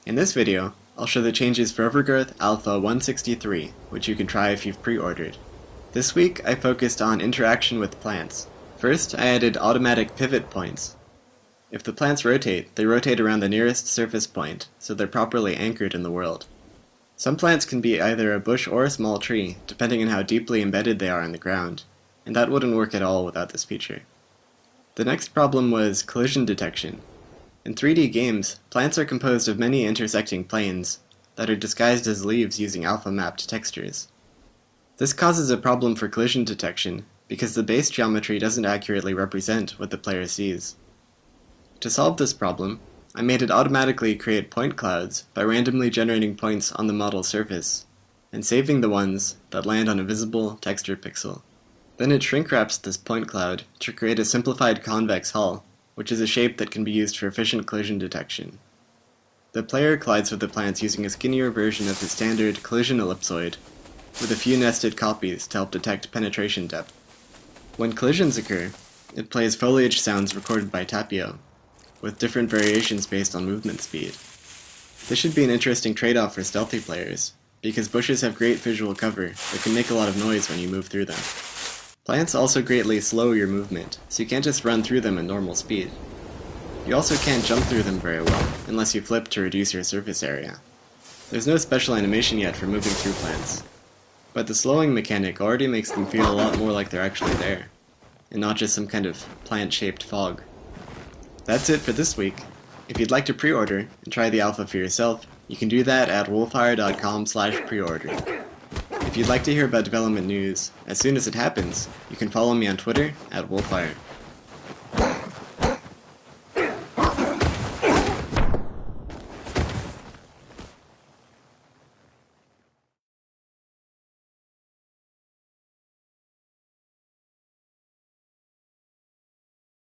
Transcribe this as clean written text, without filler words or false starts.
In this video, I'll show the changes for Overgrowth Alpha 163, which you can try if you've pre-ordered. This week, I focused on interaction with plants. First, I added automatic pivot points. If the plants rotate, they rotate around the nearest surface point, so they're properly anchored in the world. Some plants can be either a bush or a small tree, depending on how deeply embedded they are in the ground, and that wouldn't work at all without this feature. The next problem was collision detection. In 3D games, plants are composed of many intersecting planes that are disguised as leaves using alpha-mapped textures. This causes a problem for collision detection because the base geometry doesn't accurately represent what the player sees. To solve this problem, I made it automatically create point clouds by randomly generating points on the model's surface, and saving the ones that land on a visible texture pixel. Then it shrink wraps this point cloud to create a simplified convex hull, which is a shape that can be used for efficient collision detection. The player collides with the plants using a skinnier version of the standard collision ellipsoid, with a few nested copies to help detect penetration depth. When collisions occur, it plays foliage sounds recorded by Tapio, with different variations based on movement speed. This should be an interesting trade-off for stealthy players, because bushes have great visual cover but can make a lot of noise when you move through them. Plants also greatly slow your movement, so you can't just run through them at normal speed. You also can't jump through them very well, unless you flip to reduce your surface area. There's no special animation yet for moving through plants, but the slowing mechanic already makes them feel a lot more like they're actually there, and not just some kind of plant-shaped fog. That's it for this week. If you'd like to pre-order and try the alpha for yourself, you can do that at wolfire.com/preorder. If you'd like to hear about development news as soon as it happens, you can follow me on Twitter @wolfire.